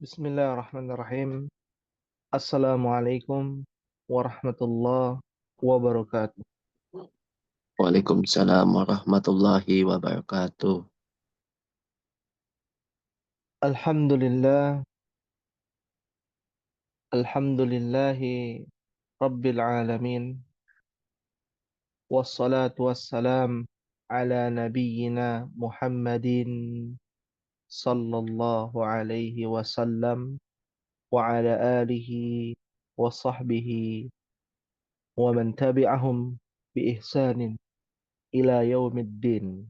Bismillahirrahmanirrahim. Assalamualaikum warahmatullahi wabarakatuh. Waalaikumsalam warahmatullahi wabarakatuh. Alhamdulillah, alhamdulillahi rabbil alamin. Wassalatu wassalam ala nabiyyina Muhammadin sallallahu alaihi wasallam wa ala alihi wa sahbihi wa man tabi'ahum bi ihsanin ila yaumiddin.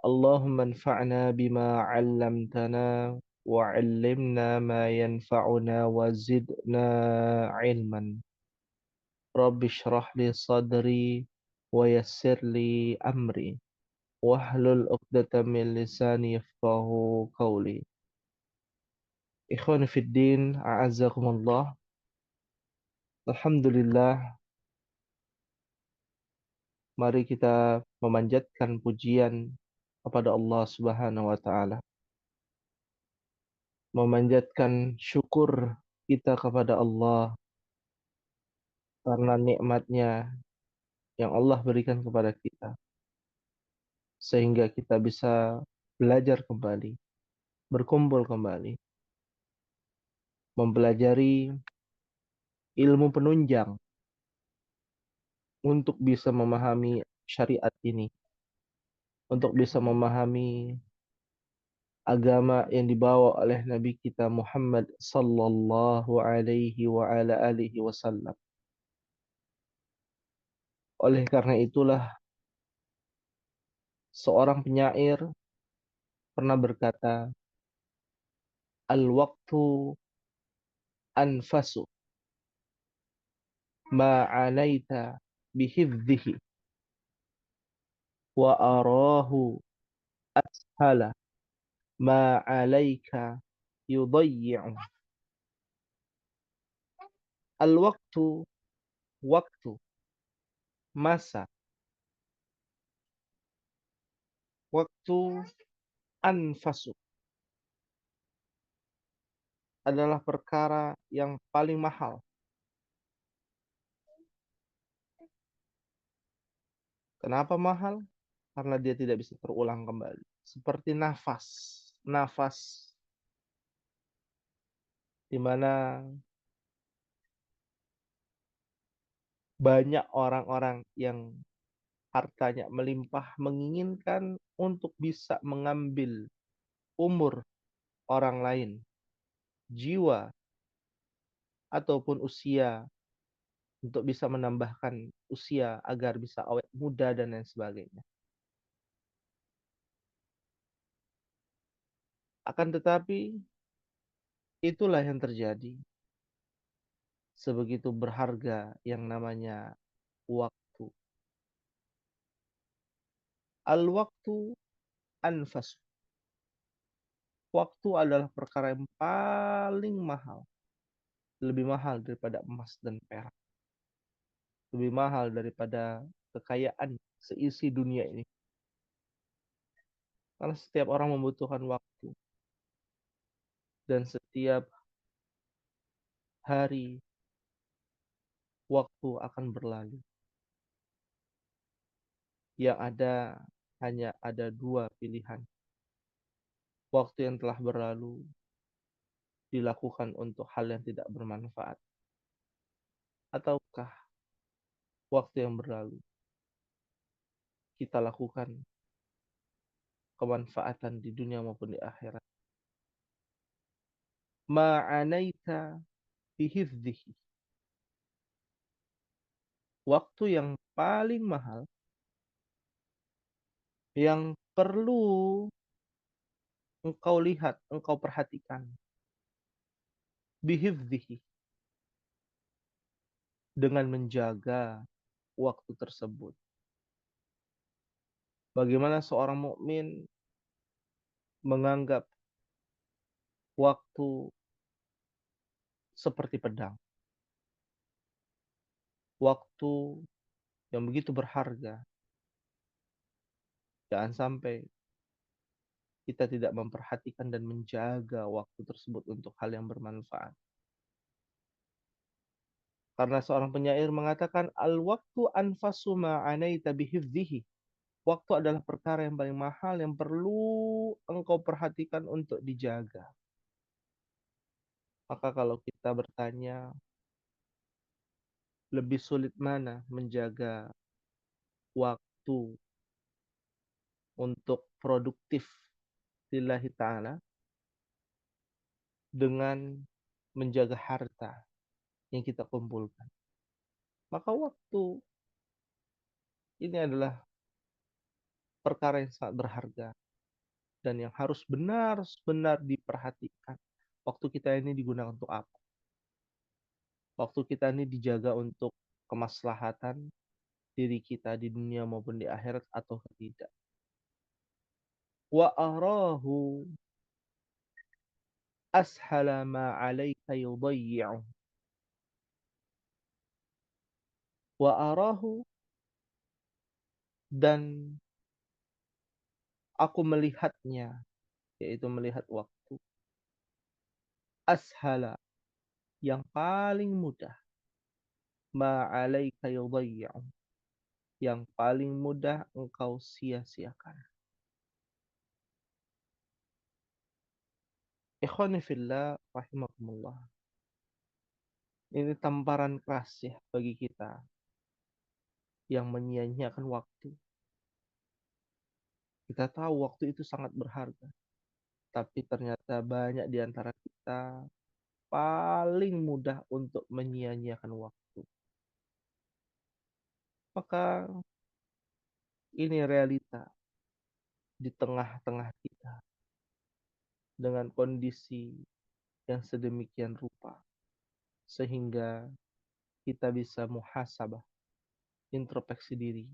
اللهم انفعنا بما علمتنا وعلمنا ما ينفعنا وزدنا علما. رب اشرح لي صدري ويسر لي أمري واحلل عقدة من لساني يفقه قولي. Ikhwan fi din, a'azzakumullah. Alhamdulillah, mari kita memanjatkan pujian kepada Allah Subhanahu wa taala, memanjatkan syukur kita kepada Allah karena nikmatnya yang Allah berikan kepada kita, sehingga kita bisa belajar kembali, berkumpul kembali, mempelajari ilmu penunjang untuk bisa memahami syariat ini, untuk bisa memahami agama yang dibawa oleh Nabi kita Muhammad sallallahu alaihi wa ala alihi wasallam. Oleh karena itulah seorang penyair pernah berkata, "Al-waqtu anfasu ma 'anaita bihifdhihi wa arahu hala ma 'alaika yudayyi'u." Al-waqtu, waktu, masa, waktu anfasu adalah perkara yang paling mahal. Kenapa mahal? Karena dia tidak bisa terulang kembali. Seperti nafas. Nafas di mana banyak orang-orang yang hartanya melimpah menginginkan untuk bisa mengambil umur orang lain, jiwa ataupun usia, untuk bisa menambahkan usia agar bisa awet muda dan lain sebagainya. Akan tetapi itulah yang terjadi. Sebegitu berharga yang namanya waktu. Al-waktu anfas. Waktu adalah perkara yang paling mahal. Lebih mahal daripada emas dan perak. Lebih mahal daripada kekayaan seisi dunia ini. Karena setiap orang membutuhkan waktu. Dan setiap hari waktu akan berlalu. Yang ada hanya ada dua pilihan. Waktu yang telah berlalu dilakukan untuk hal yang tidak bermanfaat. Ataukah waktu yang berlalu kita lakukan kemanfaatan di dunia maupun di akhirat. Ma'anaita bihifdhihi. Waktu yang paling mahal yang perlu engkau lihat, engkau perhatikan. Bihifdhihi. Dengan menjaga waktu tersebut. Bagaimana seorang mukmin menganggap waktu seperti pedang. Waktu yang begitu berharga. Jangan sampai kita tidak memperhatikan dan menjaga waktu tersebut untuk hal yang bermanfaat. Karena seorang penyair mengatakan, al-waktu anfasu ma'anaita bihifzihi. Waktu adalah perkara yang paling mahal yang perlu engkau perhatikan untuk dijaga. Maka kalau kita bertanya, lebih sulit mana menjaga waktu untuk produktif lillahi ta'ala dengan menjaga harta yang kita kumpulkan. Maka waktu ini adalah perkara yang sangat berharga dan yang harus benar-benar diperhatikan. Waktu kita ini digunakan untuk apa? Waktu kita ini dijaga untuk kemaslahatan diri kita di dunia maupun di akhirat atau tidak. Wa arahu ashala ma 'alaika yudayyi'u. Wa arahu, dan aku melihatnya, yaitu melihat waktu. Ashala, yang paling mudah. Ma 'alaika yudayyi'u, yang paling mudah engkau sia-siakan. Ikhwani fillah rahimakumullah. Ini tamparan keras ya bagi kita yang menyia-nyiakan waktu. Kita tahu waktu itu sangat berharga, tapi ternyata banyak di antara kita paling mudah untuk menyia-nyiakan waktu. Maka ini realita di tengah-tengah kita dengan kondisi yang sedemikian rupa, sehingga kita bisa muhasabah, introspeksi diri.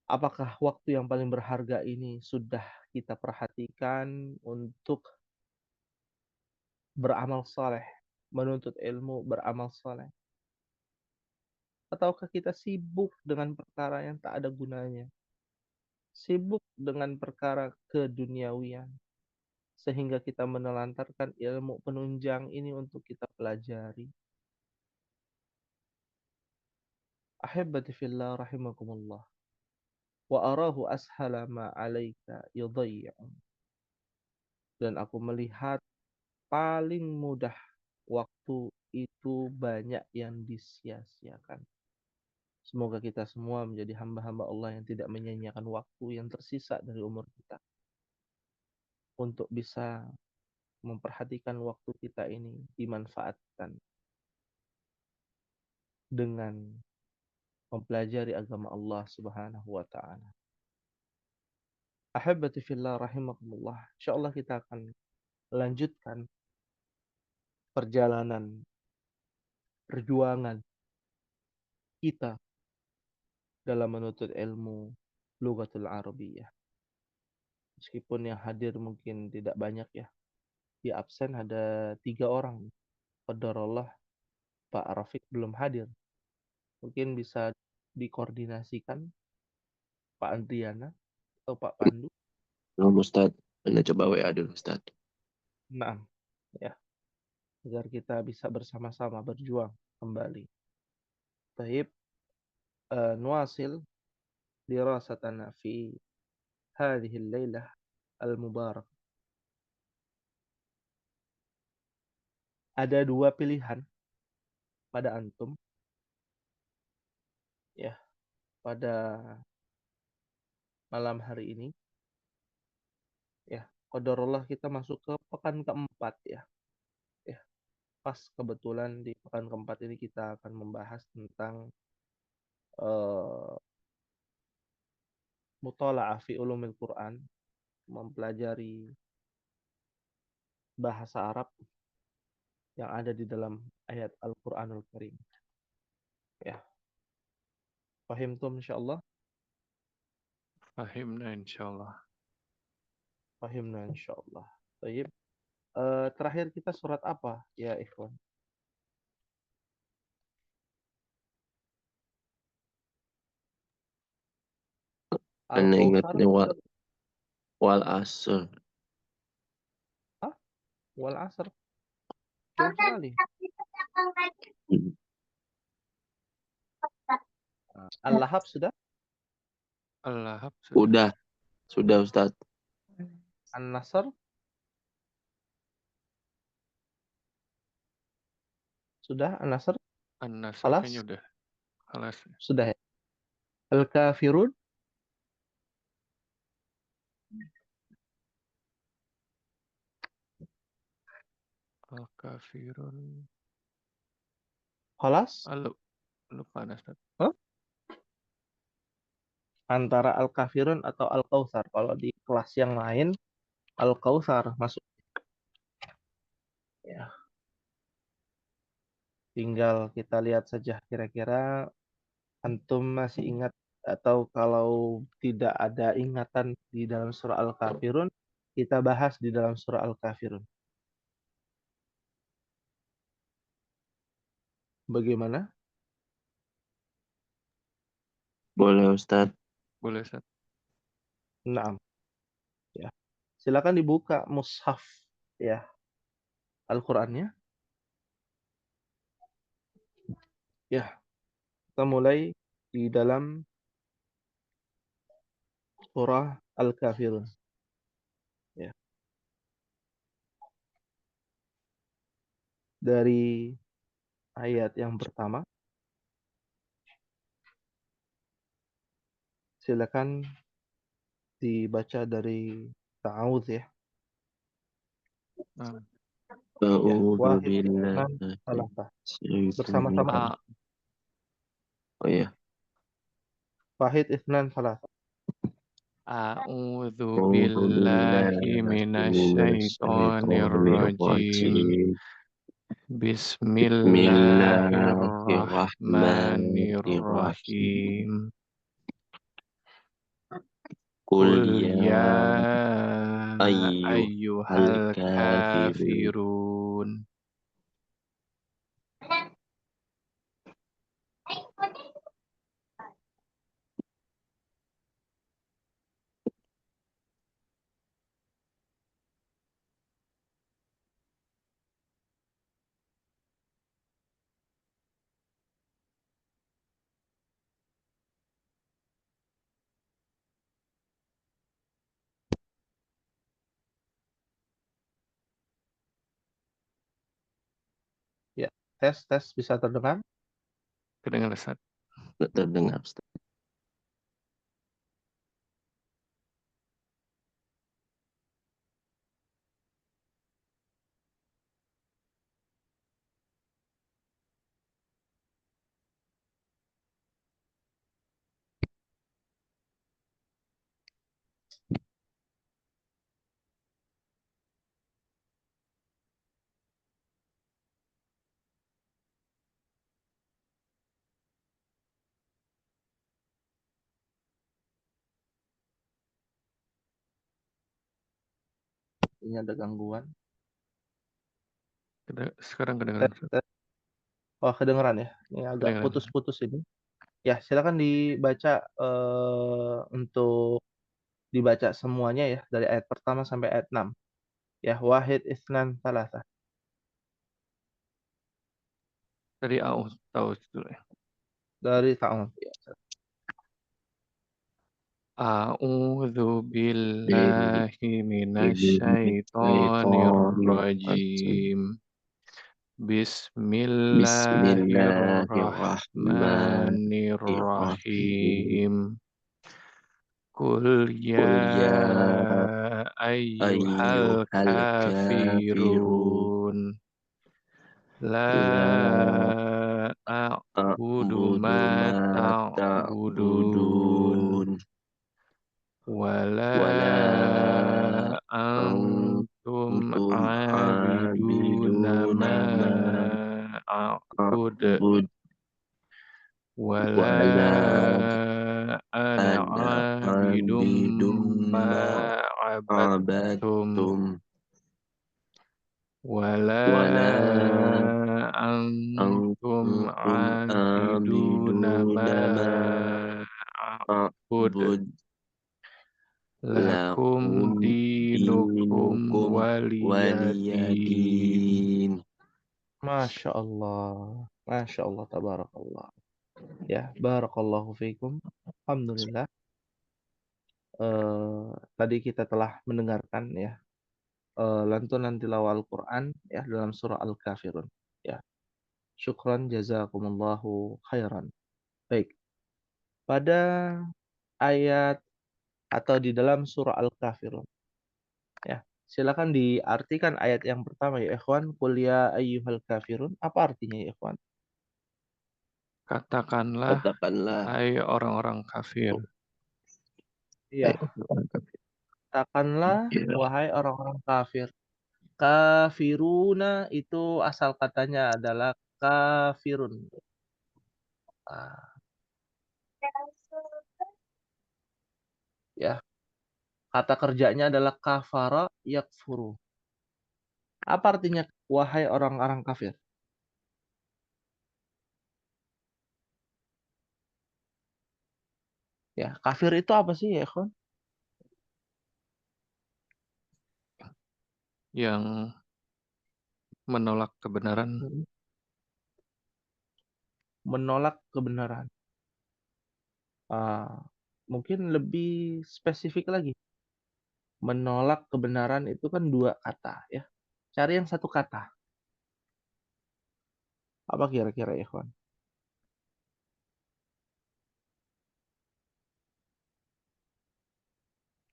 Apakah waktu yang paling berharga ini sudah kita perhatikan untuk beramal saleh, menuntut ilmu, beramal saleh? Ataukah kita sibuk dengan perkara yang tak ada gunanya? Sibuk dengan perkara keduniawian, sehingga kita menelantarkan ilmu penunjang ini untuk kita pelajari. Ahibbati fillah rahimakumullah. Wa arahu ashala ma 'alaika yudayyi'u. Dan aku melihat paling mudah waktu itu banyak yang disia-siakan. Semoga kita semua menjadi hamba-hamba Allah yang tidak menyia-nyiakan waktu yang tersisa dari umur kita, untuk bisa memperhatikan waktu kita ini dimanfaatkan dengan mempelajari agama Allah Subhanahu wa taala. Ahibbati fillah rahimakumullah. Insyaallah kita akan melanjutkan perjalanan perjuangan kita dalam menuntut ilmu Lughatul Arabiyyah. Meskipun yang hadir mungkin tidak banyak ya. Di absen ada 3 orang. Qadarullah Pak Rafiq belum hadir. Mungkin bisa dikoordinasikan Pak Andriana atau Pak Pandu. Belum Ustaz. Anda coba WA dulu Ustaz. Nah, ya, agar kita bisa bersama-sama berjuang kembali. Taib, nuasil dirasatana fi hadhihi al-lailah al-mubarak. Ada 2 pilihan pada antum ya, pada malam hari ini ya. Qadarullah kita masuk ke pekan keempat ya. Ya, pas kebetulan di pekan keempat ini kita akan membahas tentang uh, muthala'ah fi ulumil Quran, mempelajari bahasa Arab yang ada di dalam ayat Al-Qur'anul Karim. Ya, paham tuh insyaallah? Fahimna insyaallah. Pahimna insyaallah. Baik. Terakhir kita surat apa ya ikhwan? Ana Al-Kautsar, ingatnya wal asr. ah, wal asr. Jauh sekali. Hmm. Al-Lahab sudah? Al-Lahab sudah. Sudah Ustaz. An-Nasr sudah? An-Nasr? An-Nasr Khalas? kayaknya udah. Khalas. Sudah ya. Al-Kafirun? Al-Kafirun. Khalas? Lupa Ustaz. Hah? Antara Al-Kafirun atau Al-Kautsar. Kalau di kelas yang lain, Al-Kautsar masuk. Ya. Tinggal kita lihat saja kira-kira antum masih ingat atau kalau tidak ada ingatan di dalam surah Al-Kafirun, kita bahas di dalam surah Al-Kafirun. Bagaimana? Boleh Ustaz. Boleh Ustaz. Nah, ya. Silakan dibuka mushaf ya Al-Qur'annya. Ya, kita mulai di dalam surah Al-Kafirun. Ya. Dari ayat yang pertama, silakan dibaca dari ta'awudz ya. Nah, Ya, A'udzu wahid, billahi enam, salasa. minasyaitonir Bersama-sama. A Oh ya. Wahid, isnan, salasa. A'udzu A'udzu billahi billahi minasyaitonir minasyaitonir rajim. rajim. Bismillahirrahmanirrahim. Bismillahirrahmanirrahim. Qul Qul ya ya ayyuhal ayyuhal kafirun. kafirun. Ya, tes bisa terdengar? Kedengar Ustaz. Tidak terdengar Ustaz. Ini ada gangguan. Sekarang kedengaran Tes, Ustaz. tes. Oh, kedengeran ya. Ini agak Kedengaran. putus-putus ini. Ya, silakan dibaca untuk dibaca semuanya ya dari ayat pertama sampai ayat 6. Ya, wahid, isnan, salasa. Tadi tahu dulu ya. Dari ta'awudz. Ya. A'udzu Billahi billahi minasyaitonir minasyaitonir rajim. rajim. Bismillahirrahmanirrahim. Bismillahirrahmanirrahim. Qul Qul ya ya ayyuhal ayyuhal kafirun. kafirun. La La a'budu a'budu ma ma ta'budun. ta'budun. Wala Wala antum antum abiduna abiduna ma ma a'bud. a'bud. Wala Wala ana ana abidum abidum ma ma abattum. abattum. Wala Wala antum antum abiduna ma abiduna ma a'bud. a'bud. Lakum dinukum waliyadin. Masya Allah. Masya Allah, tabarakallah. Ya, barakallahu fiikum. Alhamdulillah. Tadi kita telah mendengarkan ya lantunan tilawah Al-Quran ya dalam surah Al-Kafirun. Ya, syukran jazakumullahu khairan. Baik, pada ayat atau di dalam surah Al-Kafirun. Ya, silakan diartikan ayat yang pertama ya ikhwan. Qul ya ayyuhal kafirun. Apa artinya ya ikhwan? Katakanlah, hai orang-orang kafir. Iya, katakanlah wahai orang-orang kafir. Kafiruna itu asal katanya adalah kafirun. Ah, ya, kata kerjanya adalah kafara yakfuru. Apa artinya wahai orang-orang kafir? Ya, kafir itu apa sih ya, ikhwan? Yang menolak kebenaran. Menolak kebenaran. Mungkin lebih spesifik lagi. Menolak kebenaran itu kan dua kata ya. Cari yang satu kata. Apa kira-kira ya, ikhwan?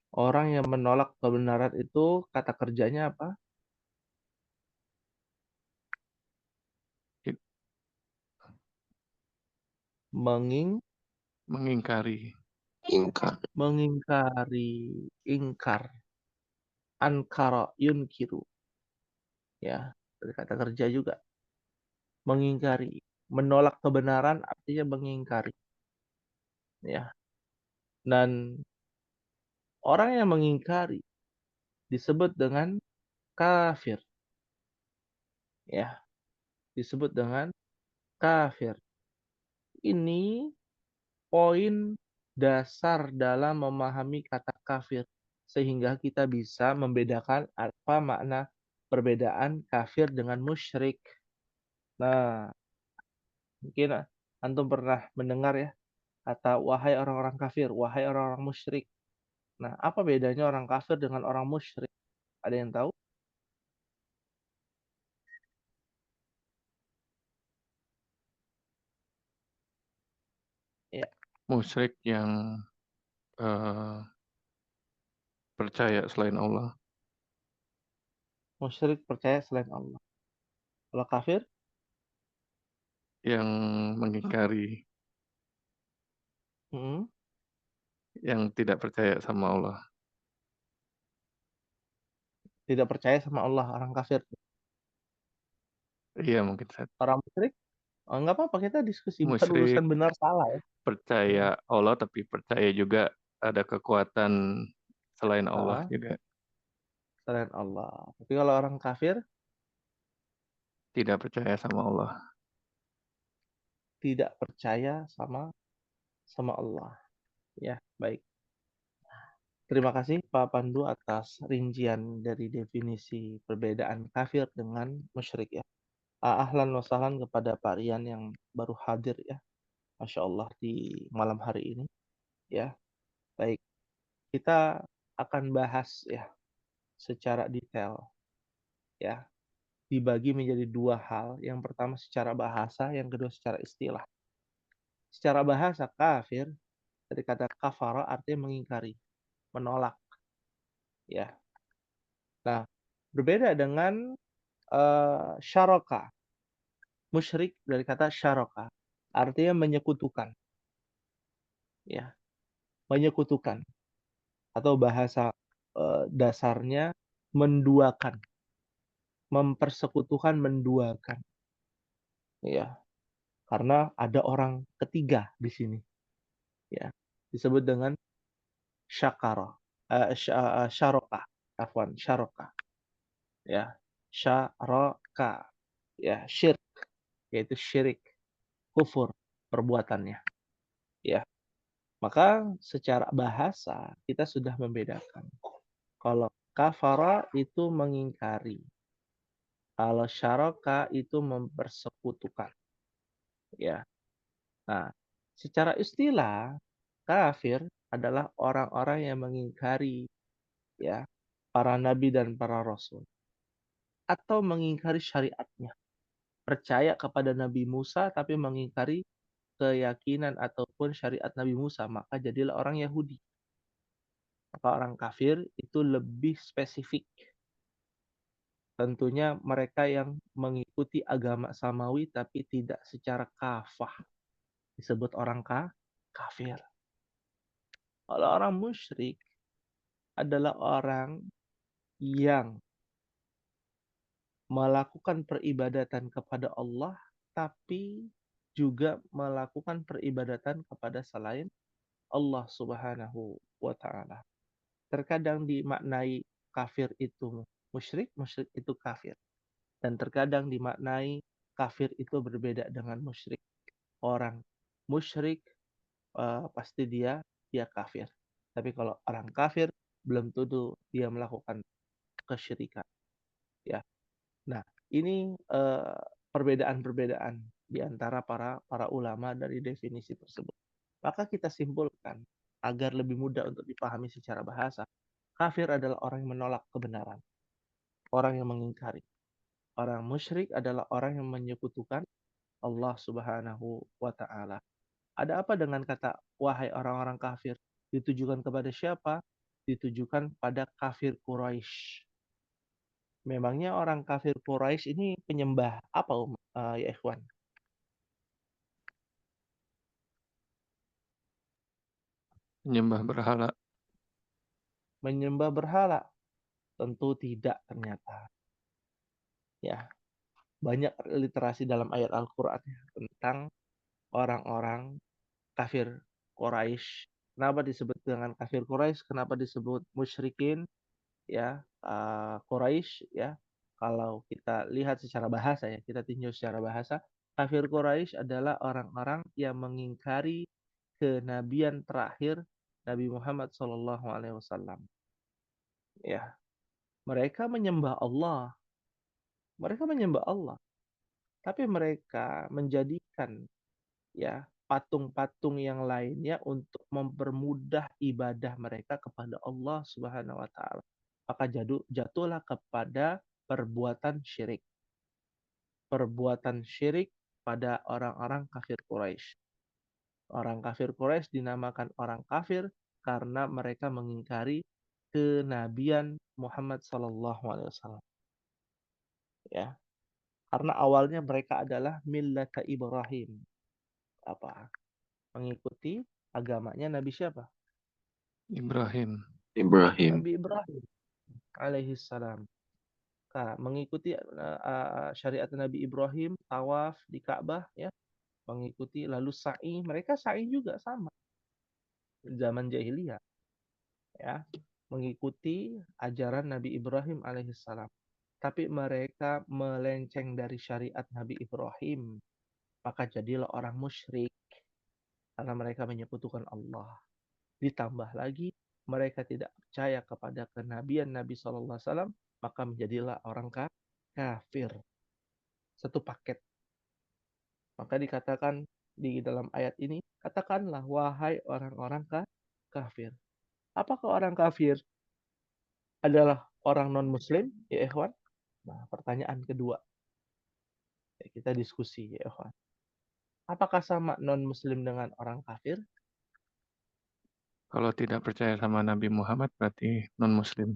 Orang yang menolak kebenaran itu kata kerjanya apa? Mengingkari. Mengingkari. Ingkar. Ankara yunkiru. Ya, dari kata kerja juga. Mengingkari. Menolak kebenaran artinya mengingkari. Ya. Dan orang yang mengingkari disebut dengan kafir. Ya, disebut dengan kafir. Ini poin dasar dalam memahami kata kafir sehingga kita bisa membedakan apa makna perbedaan kafir dengan musyrik. Nah, mungkin antum pernah mendengar ya kata wahai orang-orang kafir, wahai orang-orang musyrik. Nah, apa bedanya orang kafir dengan orang musyrik? Ada yang tahu? Ya, Musyrik yang percaya selain Allah. musyrik percaya selain Allah. Kalau kafir? Yang mengingkari. Yang tidak percaya sama Allah. Tidak percaya sama Allah, orang kafir. Iya mungkin saya. Orang musyrik? Oh, enggak apa-apa, kita diskusi bukan Musyrik urusan benar salah ya. percaya Allah tapi percaya juga ada kekuatan selain Allah juga. Selain Allah. Tapi kalau orang kafir Tidak percaya sama Allah. tidak percaya sama Allah. Ya, baik. Terima kasih Pak Pandu atas rincian dari definisi perbedaan kafir dengan musyrik ya. Ahlan wa sahlan kepada Pak Rian yang baru hadir ya. Masya Allah di malam hari ini. Ya, baik. Kita akan bahas ya secara detail ya. Dibagi menjadi dua hal. Yang pertama secara bahasa, yang kedua secara istilah. Secara bahasa kafir dari kata kafara artinya mengingkari, menolak. Ya. Nah, berbeda dengan syaraka. Musyrik dari kata syaraka artinya menyekutukan. Ya, menyekutukan atau bahasa dasarnya menduakan. Mempersekutukan, menduakan. Ya. Karena ada orang ketiga di sini. Ya. Disebut dengan syakara. Syaraka. Afwan, syaraka. Ya. Syaraka. Ya, syirk, yaitu syirik, kufur perbuatannya. Ya. Maka secara bahasa kita sudah membedakan. Kalau kafara itu mengingkari. Kalau syaraka itu mempersekutukan. Ya. Nah, secara istilah kafir adalah orang-orang yang mengingkari ya para nabi dan para rasul atau mengingkari syariatnya. Percaya kepada Nabi Musa tapi mengingkari keyakinan ataupun syariat Nabi Musa, maka jadilah orang Yahudi. Maka orang kafir itu lebih spesifik. Tentunya mereka yang mengikuti agama samawi tapi tidak secara kafah. Disebut orang kafir. Kalau orang musyrik adalah orang yang melakukan peribadatan kepada Allah tapi juga melakukan peribadatan kepada selain Allah Subhanahu wa taala. Terkadang dimaknai kafir itu musyrik, musyrik itu kafir. Dan terkadang dimaknai kafir itu berbeda dengan musyrik. Orang musyrik pasti dia kafir. Tapi kalau orang kafir belum tentu dia melakukan kesyirikan. Ya. Nah, ini perbedaan-perbedaan di antara para ulama dari definisi tersebut. Maka kita simpulkan agar lebih mudah untuk dipahami secara bahasa. Kafir adalah orang yang menolak kebenaran, orang yang mengingkari. Orang musyrik adalah orang yang menyekutukan Allah Subhanahu wa taala. Ada apa dengan kata wahai orang-orang kafir? Ditujukan kepada siapa? Ditujukan pada kafir Quraisy. Memangnya orang kafir Quraisy ini penyembah apa ya ikhwan? Menyembah berhala. Menyembah berhala? Tentu tidak ternyata. Ya, banyak literasi dalam ayat Al-Qur'an tentang orang-orang kafir Quraisy. Kenapa disebut dengan kafir Quraisy? Kenapa disebut musyrikin? Ya, Quraisy ya. Kalau kita lihat secara bahasa ya, kita tinjau secara bahasa, kafir Quraisy adalah orang-orang yang mengingkari kenabian terakhir Nabi Muhammad SAW. Ya, mereka menyembah Allah. Mereka menyembah Allah, tapi mereka menjadikan ya patung-patung yang lainnya untuk mempermudah ibadah mereka kepada Allah Subhanahu wa taala. Maka jatuhlah kepada perbuatan syirik. Perbuatan syirik pada orang-orang kafir Quraisy. Orang kafir Quraisy dinamakan orang kafir karena mereka mengingkari kenabian Muhammad sallallahu alaihi wasallam. Ya, karena awalnya mereka adalah millata Ibrahim. Apa? Mengikuti agamanya Nabi siapa? Ibrahim. Ibrahim. Nabi Ibrahim alaihi salam. Nah, mengikuti syariat Nabi Ibrahim, tawaf di Ka'bah ya, mengikuti lalu sa'i, mereka sa'i juga sama zaman jahiliyah ya, mengikuti ajaran Nabi Ibrahim alaihissalam. Tapi mereka melenceng dari syariat Nabi Ibrahim, maka jadilah orang musyrik karena mereka menyekutukan Allah. Ditambah lagi mereka tidak percaya kepada kenabian Nabi SAW, maka menjadilah orang kafir. Satu paket. Maka dikatakan di dalam ayat ini, katakanlah wahai orang-orang kafir. Apakah orang kafir adalah orang non-muslim? Ya ikhwan. Nah, pertanyaan kedua. Ya, kita diskusi ya ikhwan. Apakah sama non-muslim dengan orang kafir? Kalau tidak percaya sama Nabi Muhammad berarti non-muslim.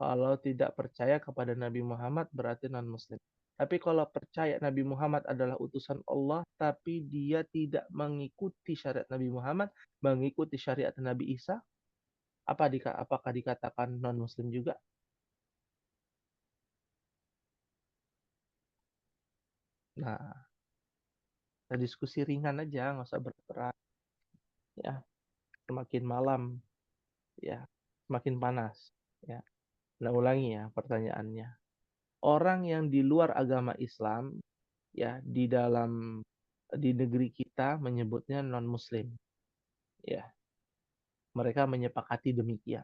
Kalau tidak percaya kepada Nabi Muhammad berarti non-muslim. Tapi kalau percaya Nabi Muhammad adalah utusan Allah, tapi dia tidak mengikuti syariat Nabi Muhammad, mengikuti syariat Nabi Isa, apakah dikatakan non-muslim juga? Nah, kita diskusi ringan aja, nggak usah berat-berat. Ya, semakin malam, ya, semakin panas. Ya, nah ulangi ya pertanyaannya. Orang yang di luar agama Islam, ya, di dalam di negeri kita menyebutnya non-muslim. Ya, mereka menyepakati demikian.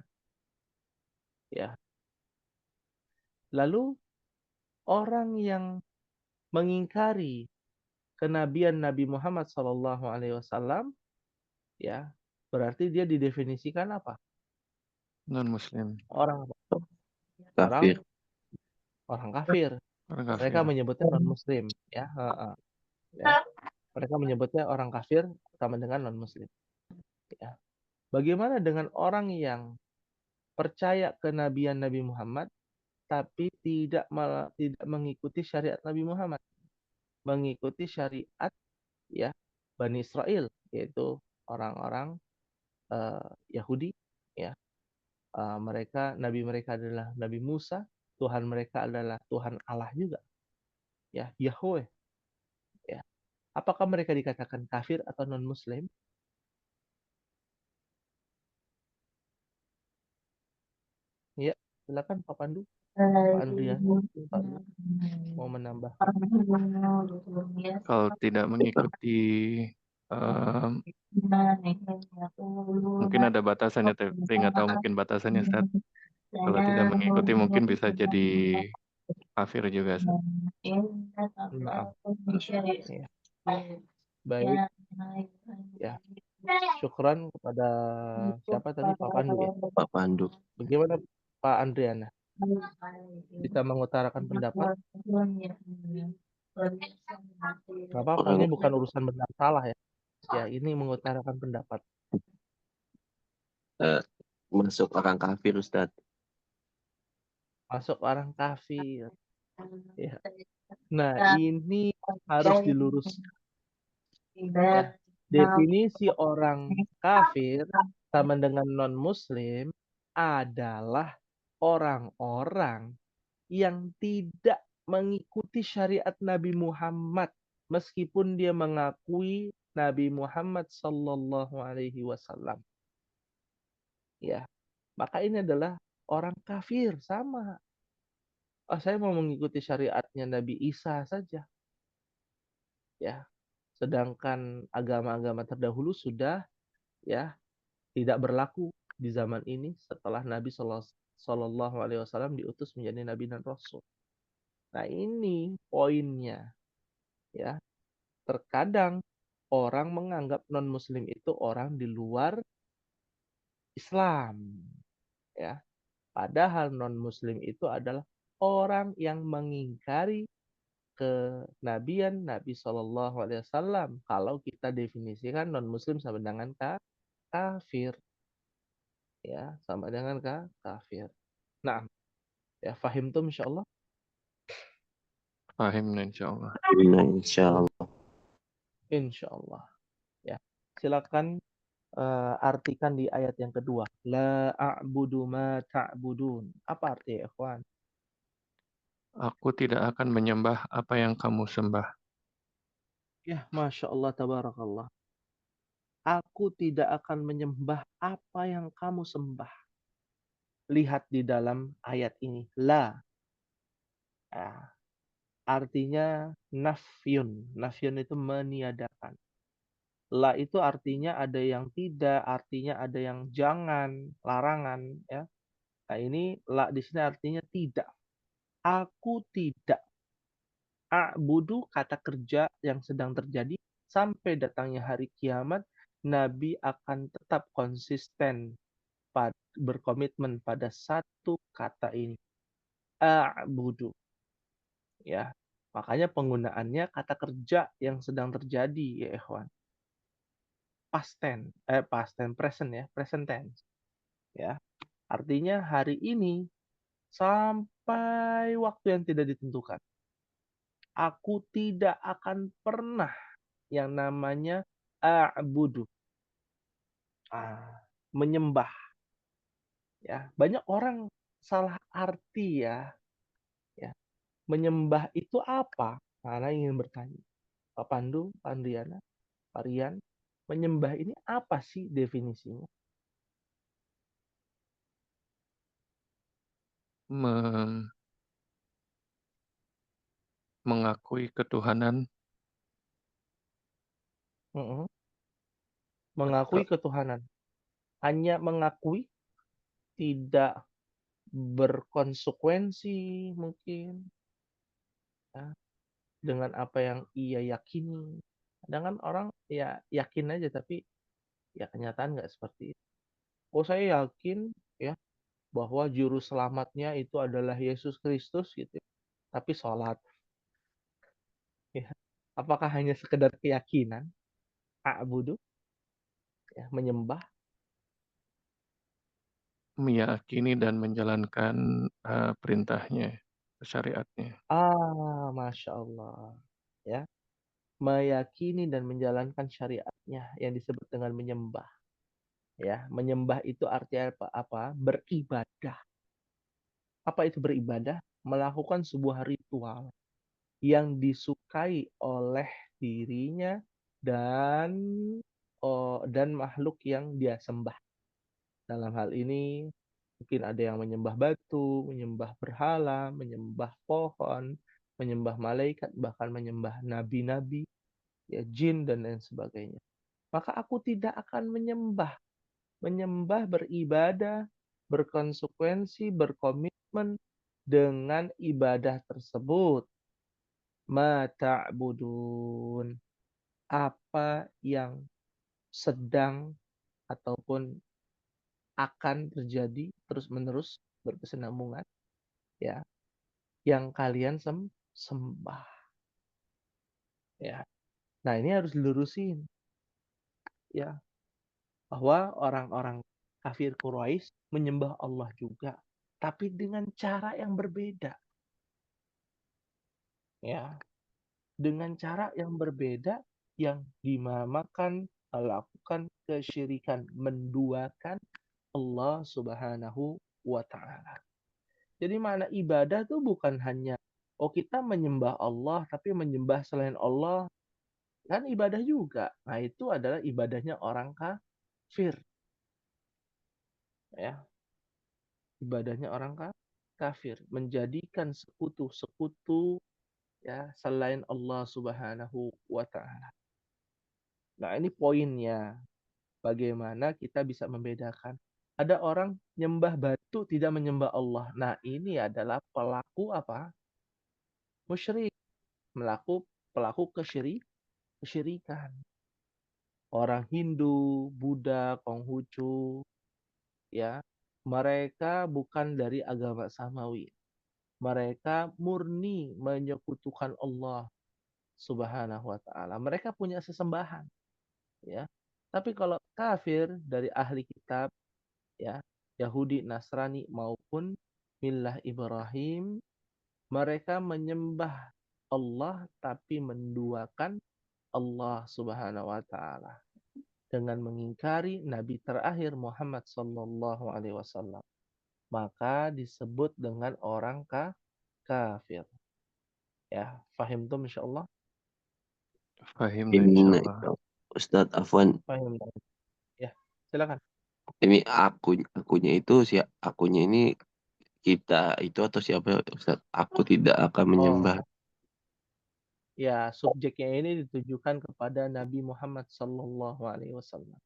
Ya. Lalu orang yang mengingkari kenabian Nabi Muhammad SAW, ya, berarti dia didefinisikan apa? Non-Muslim. Orang apa? Kafir. Orang kafir. Orang Mereka kafir. menyebutnya non-muslim, ya. Ya. Mereka menyebutnya orang kafir sama dengan non-muslim. Ya. Bagaimana dengan orang yang percaya kenabian Nabi Muhammad tapi tidak mengikuti syariat Nabi Muhammad, mengikuti syariat ya Bani Israel, yaitu orang-orang Yahudi, ya. Nabi mereka adalah Nabi Musa, Tuhan mereka adalah Tuhan Allah juga, ya, Yahweh, ya. Apakah mereka dikatakan kafir atau non Muslim? Ya, silakan Pak Pandu, Pak Andrian, Pak Bu, mau menambah. Kalau tidak mengikuti, mungkin ada batasannya, tapi nggak tahu mungkin batasannya, Ustaz. Kalau tidak mengikuti mungkin bisa jadi kafir juga, Ustaz. Maaf. Ya. Baik. Ya. Syukran kepada siapa tadi, Pak Pandu ya? Pak Pandu. Bagaimana Pak Andriana? Bisa mengutarakan pendapat? Gak apa-apa, ini bukan urusan benar salah ya. Ya, ini mengutarakan pendapat. Masuk orang kafir, Ustaz. Masuk orang kafir. Ya. Nah, ini harus diluruskan. Ya. Definisi orang kafir sama dengan non-muslim adalah orang-orang yang tidak mengikuti syariat Nabi Muhammad meskipun dia mengakui Nabi Muhammad sallallahu alaihi wasallam. Ya. Maka ini adalah orang kafir, sama. Saya mau mengikuti syariatnya Nabi Isa saja. Ya. Sedangkan agama-agama terdahulu sudah ya tidak berlaku di zaman ini setelah Nabi Shallallahu Alaihi Wasallam diutus menjadi Nabi dan Rasul. Nah ini poinnya, ya. Terkadang orang menganggap non Muslim itu orang di luar Islam, ya. Padahal non Muslim itu adalah orang yang mengingkari kenabian Nabi Shallallahu Alaihi Wasallam. Kalau kita definisikan non Muslim sama dengan kafir, ya, sama dengan kafir. Nah, ya, fahim tuh insyaallah. Paham, insyaallah. Insyaallah. Insyaallah. Ya. Silakan artikan di ayat yang kedua. La a'budu ma ta'budun. Apa artinya, ikhwan? Aku tidak akan menyembah apa yang kamu sembah. Ya, Masya Allah, tabarakallah. Aku tidak akan menyembah apa yang kamu sembah. Lihat di dalam ayat ini. La. Ya. Artinya nafyun. Nafyun itu meniadakan. La itu artinya ada yang tidak, artinya ada yang jangan, larangan, ya. Nah, ini la di sini artinya tidak. Aku tidak. A'budu kata kerja yang sedang terjadi sampai datangnya hari kiamat, Nabi akan tetap konsisten berkomitmen pada satu kata ini. A'budu. Ya. Makanya penggunaannya kata kerja yang sedang terjadi, ya ikhwan. Past tense, present ya, present tense. Ya. Artinya hari ini sampai waktu yang tidak ditentukan. Aku tidak akan pernah yang namanya a'budu. Menyembah. Ya, banyak orang salah arti ya. Ya. Menyembah itu apa? Karena ingin bertanya. Pak Pandu, Pak Andriana, Pak Rian, menyembah ini apa sih definisinya? Mengakui ketuhanan Mm-mm. Mengakui ketuhanan. Hanya mengakui, tidak berkonsekuensi mungkin ya, dengan apa yang ia yakini. Kadang kan orang ya yakin aja tapi ya kenyataan nggak seperti itu. Oh saya yakin ya bahwa juru selamatnya itu adalah Yesus Kristus gitu. Tapi sholat ya. Apakah hanya sekedar keyakinan? A'budu ya, menyembah. Meyakini dan menjalankan perintahnya, syariatnya. Masya Allah. Ya, meyakini dan menjalankan syariatnya yang disebut dengan menyembah. Ya, menyembah itu artinya apa? Beribadah. Apa itu beribadah? Melakukan sebuah ritual yang disukai oleh dirinya dan dan makhluk yang dia sembah. Dalam hal ini mungkin ada yang menyembah batu, menyembah berhala, menyembah pohon, menyembah malaikat, bahkan menyembah nabi-nabi, ya jin dan lain sebagainya. Maka aku tidak akan menyembah. Menyembah, beribadah, berkonsekuensi, berkomitmen dengan ibadah tersebut. Ma ta'budun. Apa yang sedang ataupun akan terjadi terus-menerus berkesinambungan ya yang kalian sembah ya. Nah, ini harus dilurusin ya bahwa orang-orang kafir Quraisy menyembah Allah juga tapi dengan cara yang berbeda ya. Dengan cara yang berbeda yang dinamakan melakukan kesyirikan, menduakan Allah Subhanahu wa taala. Jadi makna ibadah tuh bukan hanya oh kita menyembah Allah tapi menyembah selain Allah kan ibadah juga. Nah, itu adalah ibadahnya orang kafir ya. Ibadahnya orang kafir, menjadikan sekutu-sekutu ya selain Allah Subhanahu wa taala. Nah, ini poinnya. Bagaimana kita bisa membedakan. Ada orang nyembah batu tidak menyembah Allah. Nah, ini adalah pelaku apa? Musyrik, pelaku kesyirikan. Orang Hindu, Buddha, Konghucu, ya, mereka bukan dari agama samawi. Mereka murni menyekutukan Allah Subhanahu wa taala. Mereka punya sesembahan, ya. Tapi kalau kafir dari ahli kitab, ya, Yahudi, Nasrani maupun millah Ibrahim, mereka menyembah Allah tapi menduakan Allah Subhanahu wa taala dengan mengingkari nabi terakhir Muhammad sallallahu alaihi wasallam. Maka disebut dengan orang kafir. Ya, fahim tuh insyaallah. Fahim Ini insyaallah. Ustadz Afwan, Fahim. Ya, silakan. ini akunya itu akunya ini kita itu atau siapa Ustadz? Aku tidak akan Oh, menyembah. ya subjeknya ini ditujukan kepada Nabi Muhammad sallallahu alaihi wasallam.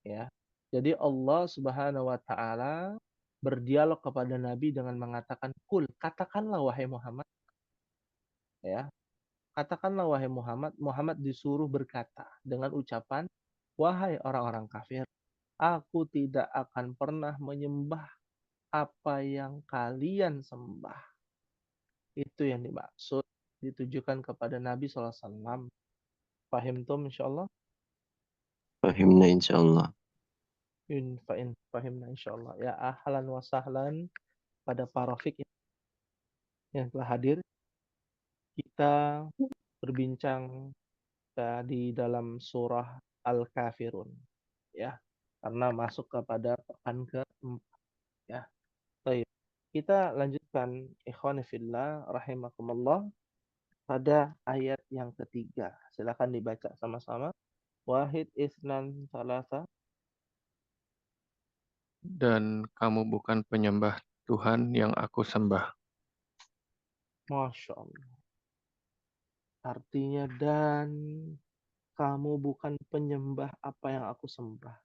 Ya. Jadi Allah Subhanahu wa taala berdialog kepada Nabi dengan mengatakan, "Kul, katakanlah wahai Muhammad." Ya. Katakanlah wahai Muhammad, Muhammad disuruh berkata dengan ucapan, "Wahai orang-orang kafir, aku tidak akan pernah menyembah apa yang kalian sembah." Itu yang dimaksud ditujukan kepada Nabi SAW. Fahim tum insyaallah. Fahimna insyaallah. Fahimna insyaallah. Ya ahlan wa sahlan pada para fik yang telah hadir. Kita berbincang di dalam surah Al-Kafirun ya. Karena masuk kepada pekan keempat ya. Baik. Kita lanjutkan ikhwan fillah rahimakumullah pada ayat yang ketiga. Silakan dibaca sama-sama. Wahid isnan salasa. Dan kamu bukan penyembah Tuhan yang aku sembah. Masya Allah. Artinya dan kamu bukan penyembah apa yang aku sembah.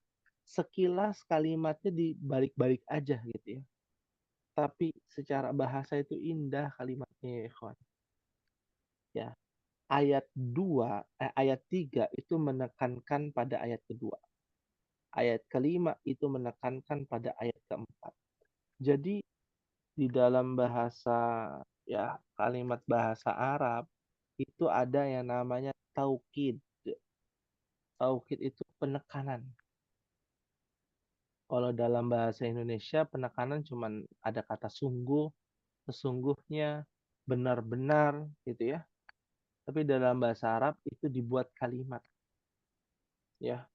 Sekilas kalimatnya dibalik-balik aja gitu ya. Tapi secara bahasa itu indah kalimatnya ya ikhwan. Ya, ayat 3 itu menekankan pada ayat kedua. Ayat kelima itu menekankan pada ayat keempat. Jadi di dalam bahasa ya kalimat bahasa Arab itu ada yang namanya taukid. Taukid itu penekanan. Kalau dalam bahasa Indonesia penekanan cuma ada kata sungguh, sesungguhnya, benar-benar gitu ya. Tapi dalam bahasa Arab itu dibuat kalimat ya.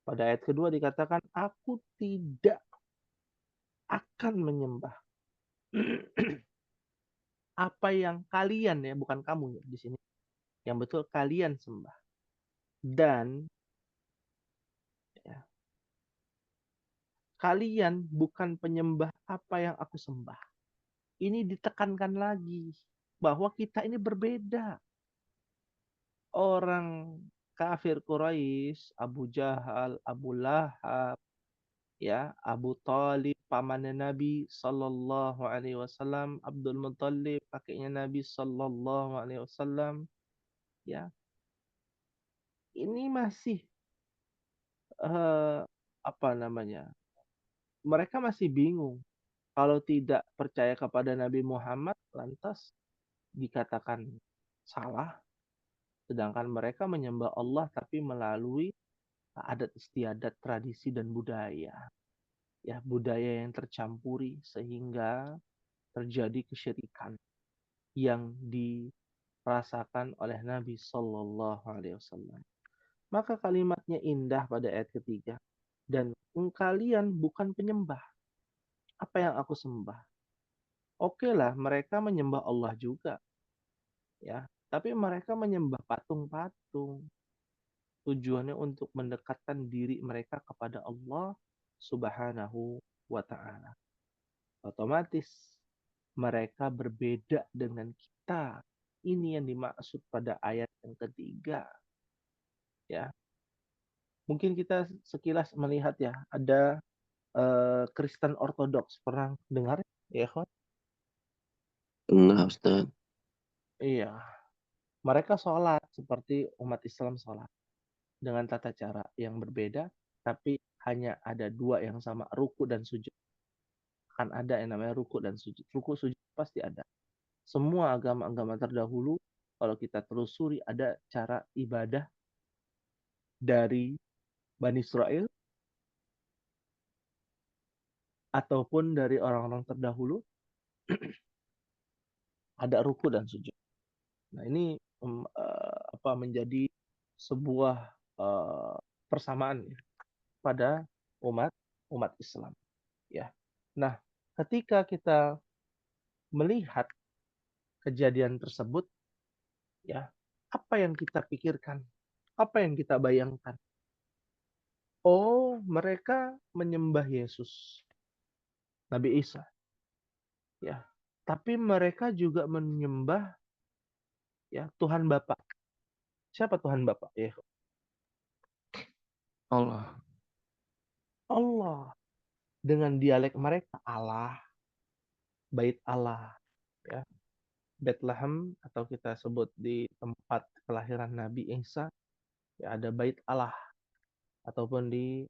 Pada ayat kedua dikatakan aku tidak akan menyembah apa yang kalian ya, bukan kamu ya di sini. Yang betul kalian sembah. Dan ya, kalian bukan penyembah apa yang aku sembah. Ini ditekankan lagi bahwa kita ini berbeda. Orang kafir Quraisy, Abu Jahal, Abu Lahab, ya, Abu Talib, pamannya Nabi Sallallahu Alaihi Wasallam, Abdul Muttalib, kakeknya Nabi Sallallahu Alaihi Wasallam, ya, ini masih apa namanya? Mereka masih bingung. Kalau tidak percaya kepada Nabi Muhammad, lantas dikatakan salah. Sedangkan mereka menyembah Allah tapi melalui adat istiadat, tradisi dan budaya. Ya, budaya yang tercampuri sehingga terjadi kesyirikan yang dirasakan oleh Nabi Sallallahu Alaihi Wasallam. Maka kalimatnya indah pada ayat ketiga. Dan kalian bukan penyembah apa yang aku sembah. Oke lah, mereka menyembah Allah juga, ya. Tapi mereka menyembah patung-patung. Tujuannya untuk mendekatkan diri mereka kepada Allah Subhanahu wa Ta'ala. Otomatis mereka berbeda dengan kita. Ini yang dimaksud pada ayat yang ketiga. Ya, mungkin kita sekilas melihat ya, ada Kristen Ortodoks, pernah dengar ya, Khon? Enggak, Ustaz. Iya, mereka sholat seperti umat Islam sholat dengan tata cara yang berbeda, tapi hanya ada dua yang sama, ruku dan sujud. Akan ada yang namanya ruku dan sujud. Ruku sujud pasti ada. Semua agama-agama terdahulu, kalau kita telusuri, ada cara ibadah dari Bani Israel ataupun dari orang-orang terdahulu, ada ruku dan sujud. Nah, ini menjadi sebuah persamaan ya, pada umat Islam ya. Nah, ketika kita melihat kejadian tersebut ya, apa yang kita pikirkan? Apa yang kita bayangkan? Oh, mereka menyembah Yesus, Nabi Isa. Ya. Tapi mereka juga menyembah ya Tuhan Bapa. Siapa Tuhan Bapa? Ya, Allah. Allah. Dengan dialek mereka Allah, Bait Allah, ya. Bethlehem atau kita sebut di tempat kelahiran Nabi Isa, ya ada Bait Allah, ataupun di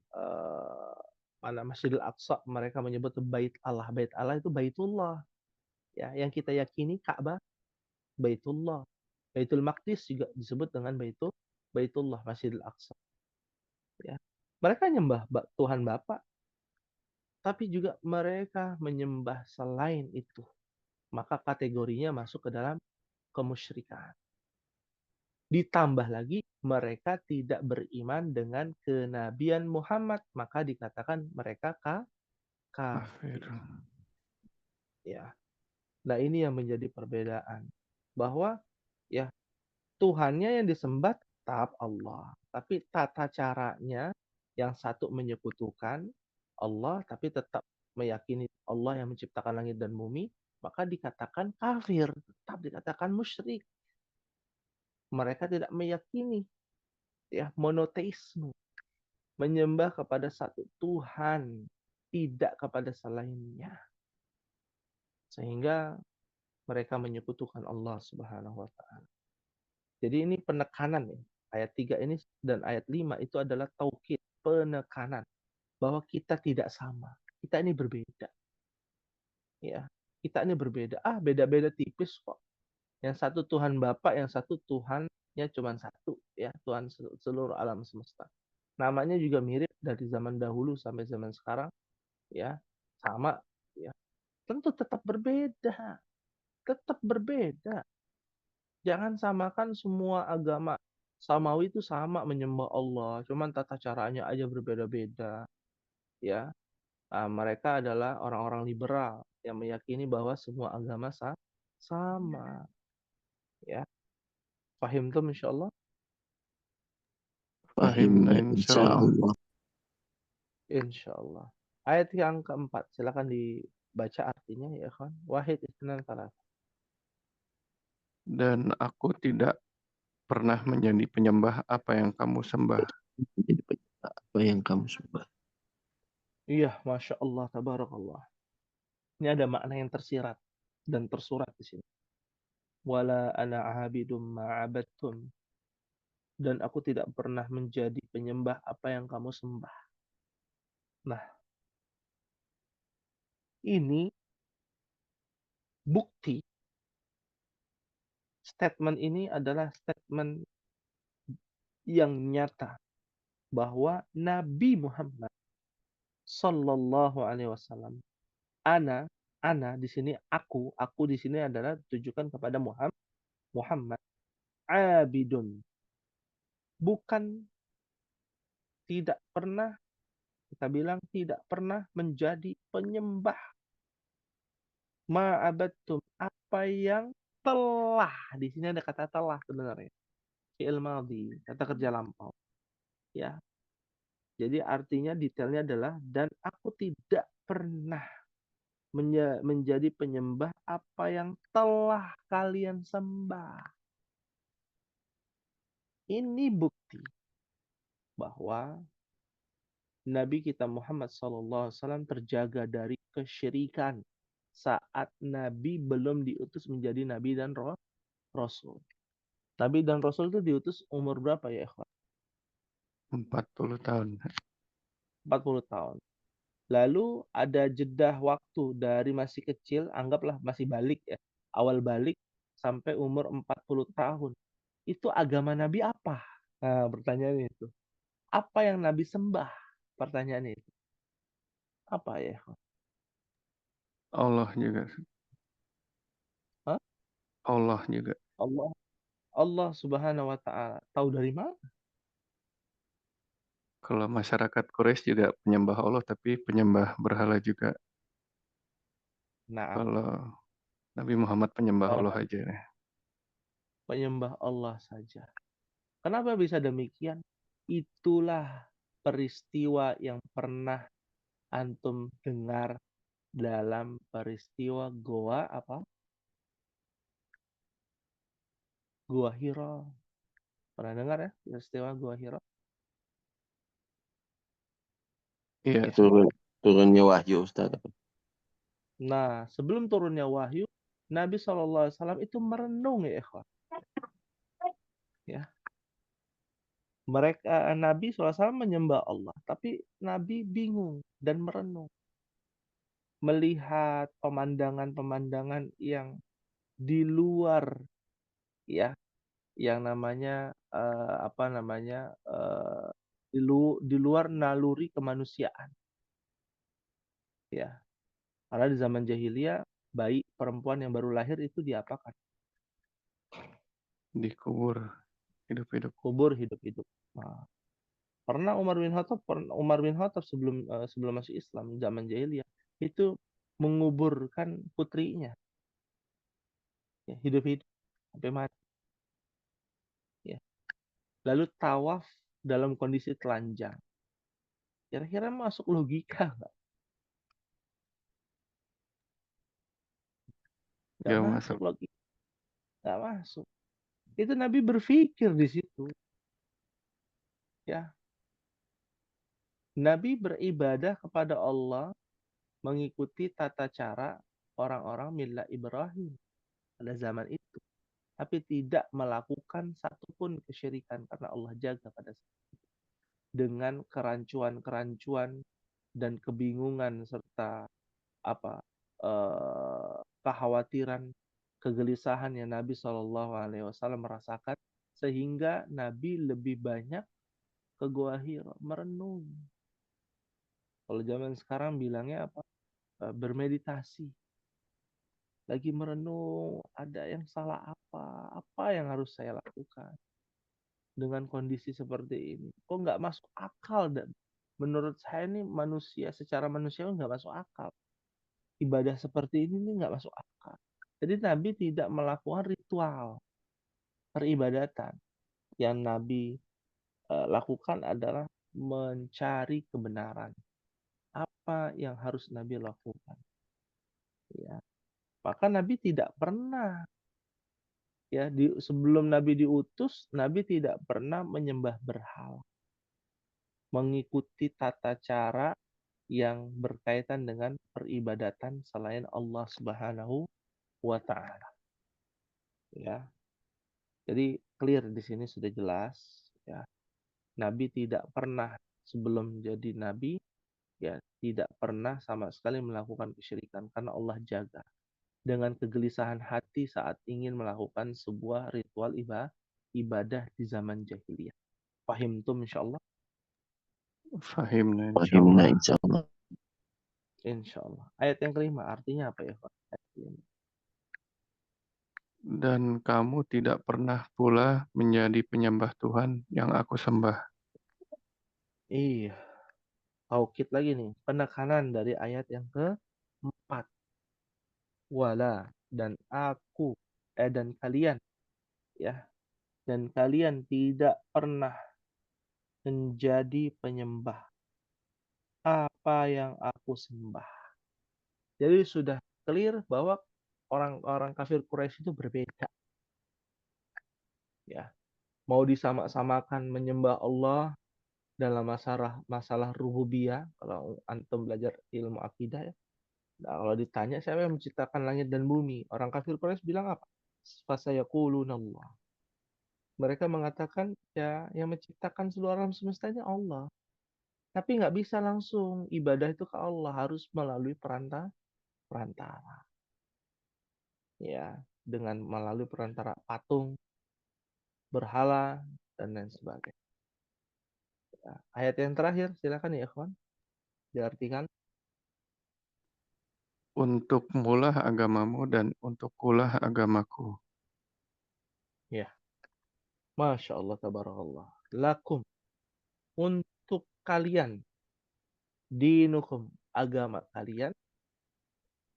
mana Masjidil Aqsa mereka menyebut Bait Allah. Bait Allah itu Baitullah. Ya, yang kita yakini Ka'bah Baitullah. Baitul Maqdis juga disebut dengan Baitullah, Masjidil Aqsa. Ya. Mereka nyembah Tuhan Bapa, tapi juga mereka menyembah selain itu. Maka kategorinya masuk ke dalam kemusyrikan. Ditambah lagi mereka tidak beriman dengan kenabian Muhammad, maka dikatakan mereka kafir. Ya. Nah, ini yang menjadi perbedaan. Bahwa ya Tuhannya yang disembah tetap Allah, tapi tata caranya yang satu menyekutukan Allah tapi tetap meyakini Allah yang menciptakan langit dan bumi, maka dikatakan kafir, tetap dikatakan musyrik. Mereka tidak meyakini ya, monoteisme, menyembah kepada satu Tuhan, tidak kepada selainnya. Sehingga mereka menyekutukan Allah Subhanahu wa taala. Jadi ini penekanan ya. Ayat 3 ini dan ayat 5 itu adalah taukid, penekanan bahwa kita tidak sama. Kita ini berbeda. Ya. Kita ini berbeda. Beda-beda tipis kok. Yang satu Tuhan Bapa, yang satu Tuhannya cuma satu, ya, Tuhan seluruh alam semesta. Namanya juga mirip dari zaman dahulu sampai zaman sekarang, ya, sama, ya. Tentu tetap berbeda. Tetap berbeda. Jangan samakan semua agama samawi itu sama menyembah Allah, cuman tata caranya aja berbeda-beda, ya. Mereka adalah orang-orang liberal yang meyakini bahwa semua agama sama, ya. Paham tuh insyaallah? Fahim, Fahimna insya Allah. insyaallah. Insyaallah. Ayat yang keempat, silakan dibaca artinya ya kan. Wahid isnan salat. Dan aku tidak pernah menjadi penyembah apa yang kamu sembah. Jadi apa yang kamu sembah? Iya, masya Allah, tabarakallah. Ini ada makna yang tersirat dan tersurat di sini. Wala ana abidum ma'abadtum. Dan aku tidak pernah menjadi penyembah apa yang kamu sembah. Nah, ini bukti. Statement ini adalah statement yang nyata bahwa Nabi Muhammad Sallallahu Alaihi Wasallam, ana di sini aku di sini adalah ditujukan kepada Muhammad abidun, bukan tidak pernah, kita bilang tidak pernah menjadi penyembah ma'abattum, apa yang telah, di sini ada kata telah sebenarnya, fi'il madhi, kata kerja lampau, ya. Jadi artinya detailnya adalah dan aku tidak pernah menjadi penyembah apa yang telah kalian sembah. Ini bukti bahwa Nabi kita Muhammad SAW terjaga dari kesyirikan saat Nabi belum diutus menjadi Nabi dan Rasul. Nabi dan Rasul itu diutus umur berapa ya, ikhwan? 40 tahun. 40 tahun. Lalu ada jeda waktu dari masih kecil, anggaplah masih balik ya, awal balik sampai umur 40 tahun. Itu agama Nabi apa? Nah, pertanyaannya itu. Apa yang Nabi sembah? Pertanyaannya itu. Apa ya? Allah juga. Hah? Allah juga. Allah. Allah Subhanahu wa taala. Tahu dari mana? Kalau masyarakat Quraisy juga penyembah Allah, tapi penyembah berhala juga. Nah, Kalau Nabi Muhammad penyembah Allah orang aja. penyembah Allah saja. Kenapa bisa demikian? Itulah peristiwa yang pernah antum dengar dalam peristiwa Goa apa? Gua Hira. Pernah dengar ya peristiwa Gua Hira? Iya, Ya. Turunnya wahyu Ustaz. Nah, sebelum turunnya wahyu, Nabi SAW itu merenung ya, ikhwan. Ya. Nabi SAW menyembah Allah, tapi Nabi bingung dan merenung. Melihat pemandangan-pemandangan yang di luar, ya, yang namanya di luar naluri kemanusiaan, ya. Karena di zaman jahiliyah bayi perempuan yang baru lahir itu diapakan? dikubur hidup-hidup. Kubur hidup-hidup. Nah, pernah Umar bin Khattab sebelum masuk Islam zaman jahiliyah itu menguburkan putrinya, ya, hidup-hidup sampai mati, ya. Lalu tawaf dalam kondisi telanjang. Kira-kira masuk logika nggak? Nggak Gak masuk masuk. logika, nggak masuk. Itu Nabi berpikir di situ. Ya, Nabi beribadah kepada Allah mengikuti tata cara orang-orang millah Ibrahim pada zaman itu, tapi tidak melakukan satupun kesyirikan karena Allah jaga pada saat itu. Dengan kerancuan-kerancuan dan kebingungan serta apa kekhawatiran, kegelisahan yang Nabi SAW merasakan, sehingga Nabi lebih banyak ke Gua Hira merenung. Kalau zaman sekarang bilangnya apa? Bermeditasi. Lagi merenung, ada yang salah apa yang harus saya lakukan dengan kondisi seperti ini. Kok nggak masuk akal, dan menurut saya ini manusia secara manusiawi nggak masuk akal. Ibadah seperti ini nih nggak masuk akal. Jadi Nabi tidak melakukan ritual peribadatan. Yang Nabi lakukan adalah mencari kebenaran. Apa yang harus Nabi lakukan? Ya. Maka Nabi tidak pernah, ya, sebelum Nabi diutus, Nabi tidak pernah menyembah berhala, mengikuti tata cara yang berkaitan dengan peribadatan selain Allah Subhanahu wa taala. Ya. Jadi clear di sini sudah jelas, ya. Nabi tidak pernah sebelum jadi nabi, ya, tidak pernah sama sekali melakukan kesyirikan karena Allah jaga. Dengan kegelisahan hati saat ingin melakukan sebuah ritual ibadah di zaman jahiliyah. Pahim tuh insyaallah? Fahimna Fahimna insyaallah. insyaallah. Insyaallah. Ayat yang kelima artinya apa ya, Pak? Dan kamu tidak pernah pula menjadi penyembah Tuhan yang aku sembah. Iya. Taukid lagi nih. Penekanan dari ayat yang keempat. Wala, dan aku, dan kalian, ya. Dan kalian tidak pernah menjadi penyembah apa yang aku sembah. Jadi sudah clear bahwa orang-orang kafir Quraisy itu berbeda. Ya, mau disama-samakan menyembah Allah dalam masalah rububiyah. Kalau antum belajar ilmu akidah, ya. Nah, kalau ditanya siapa yang menciptakan langit dan bumi, orang kafir Quraisy bilang apa? Fasayaquluna Allah. Mereka mengatakan, ya, yang menciptakan seluruh alam semestanya Allah. Tapi nggak bisa langsung ibadah itu ke Allah, harus melalui perantara. Ya, dengan melalui perantara patung, berhala, dan lain sebagainya. Ya, ayat yang terakhir, silakan ya ikhwan, diartikan. Untukmulah agamamu dan untukkulah agamaku. Ya, Masya Allah, tabarakallah. Lakum, untuk kalian, dinukum, agama kalian,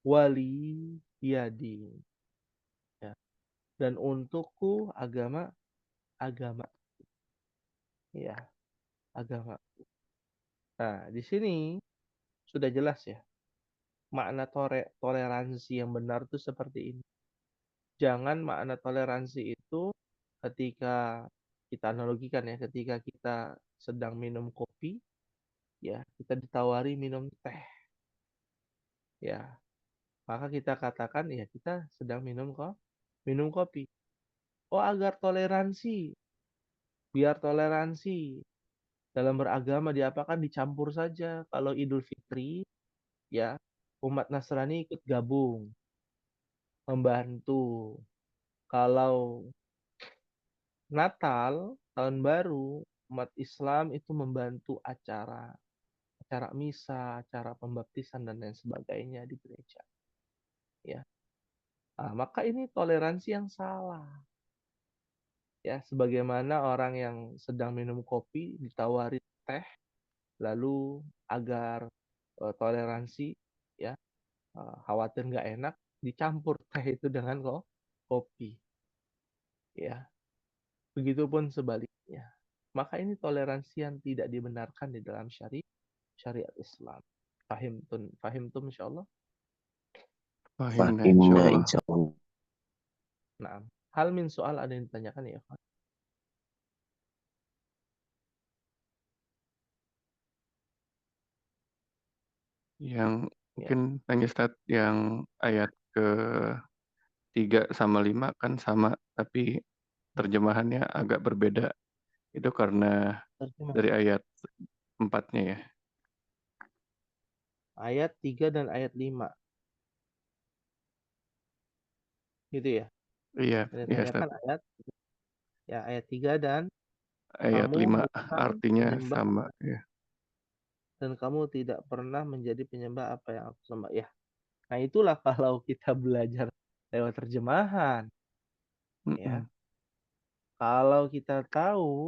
wali yadi. Ya. Dan untukku agama. Ya, agama. Nah, di sini sudah jelas ya. Makna toleransi yang benar itu seperti ini. Jangan makna toleransi itu ketika kita analogikan ya, ketika kita sedang minum kopi, ya, kita ditawari minum teh. Ya, maka kita katakan ya kita sedang minum kopi. Oh, agar toleransi, biar toleransi dalam beragama diapakan dicampur saja. Kalau Idul Fitri, ya, umat Nasrani ikut gabung membantu. Kalau Natal, tahun baru, umat Islam itu membantu acara misa, acara pembaptisan dan lain sebagainya di gereja. Ya. Nah, maka ini toleransi yang salah. Ya, sebagaimana orang yang sedang minum kopi ditawari teh, lalu agar toleransi, ya, khawatir nggak enak, dicampur teh itu dengan kopi. Ya, begitupun sebaliknya. Maka ini toleransi yang tidak dibenarkan di dalam syariat Islam. Fahim tum insyaallah. Fahimna Fahimna insyaallah. insyaallah. Nah, hal min soal ada yang ditanyakan ya, Pak? Yang Ya. mungkin tanya Ustaz, yang ayat ke-3 sama 5 kan sama, tapi terjemahannya agak berbeda. Itu karena Terjemah. dari ayat 4-nya ya. Ayat 3 dan ayat 5. Gitu ya. Iya, Yang iya Ustaz. ditanyakan ayat 3 dan Ayat kamu 5 bukan artinya penyembah sama ya. dan kamu tidak pernah menjadi penyembah apa yang aku sembah. Ya. Nah, itulah kalau kita belajar lewat terjemahan, ya. Mm-mm. Kalau kita tahu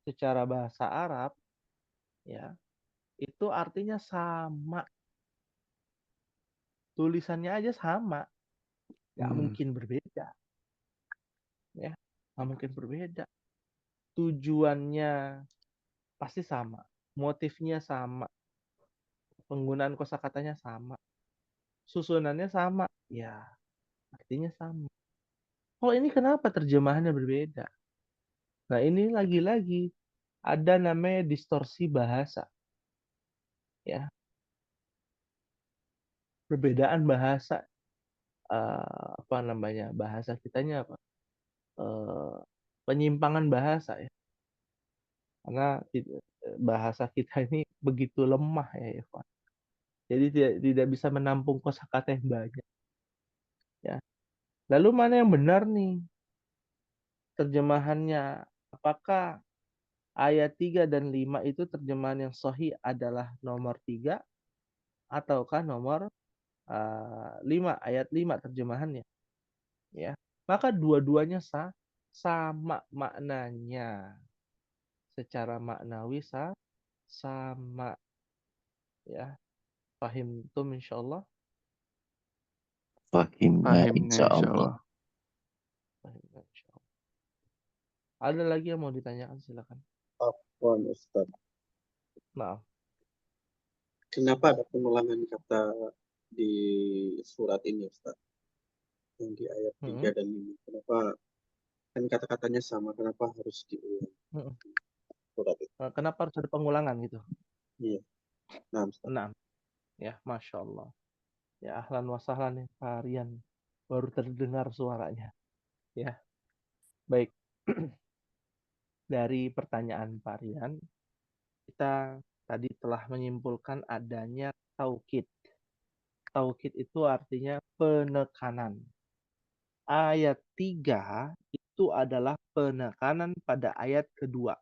secara bahasa Arab, ya, itu artinya sama. Tulisannya aja sama, nggak Hmm. mungkin berbeda, ya, nggak mungkin berbeda. Tujuannya pasti sama, motifnya sama, penggunaan kosakatanya sama, susunannya sama, ya, artinya sama. Oh, ini kenapa terjemahannya berbeda? Nah, ini lagi-lagi ada namanya distorsi bahasa, ya, perbedaan bahasa, apa namanya, bahasa kitanya apa? Penyimpangan bahasa, ya, karena bahasa kita ini begitu lemah, ya, Evan. Jadi tidak bisa menampung kosakata yang banyak, ya. Lalu mana yang benar nih terjemahannya? Apakah ayat 3 dan 5 itu terjemahan yang sahih adalah nomor 3 ataukah nomor 5, ayat 5 terjemahannya, ya. Maka dua-duanya sama maknanya. Secara maknawi sama, ya. Fahim tum insyaallah. Fahimna Fahimnya insya insya Allah. Allah. Fahim insyaallah. Ada lagi yang mau ditanyakan, silakan. Afwan Ustaz. Maaf. Kenapa ada pengulangan kata di surat ini Ustaz? Yang di ayat 3 dan 5. Kenapa kan kata-katanya sama, kenapa harus diulang surat itu? Kenapa harus ada pengulangan gitu? Iya. Nah, Ustaz. Nah, ya, masya Allah. Ya, ahlan wa sahlan, ya, Pak Rian. Baru terdengar suaranya. Ya, baik. Dari pertanyaan Pak Rian, kita tadi telah menyimpulkan adanya taukid. Taukid itu artinya penekanan. Ayat 3 itu adalah penekanan pada ayat kedua.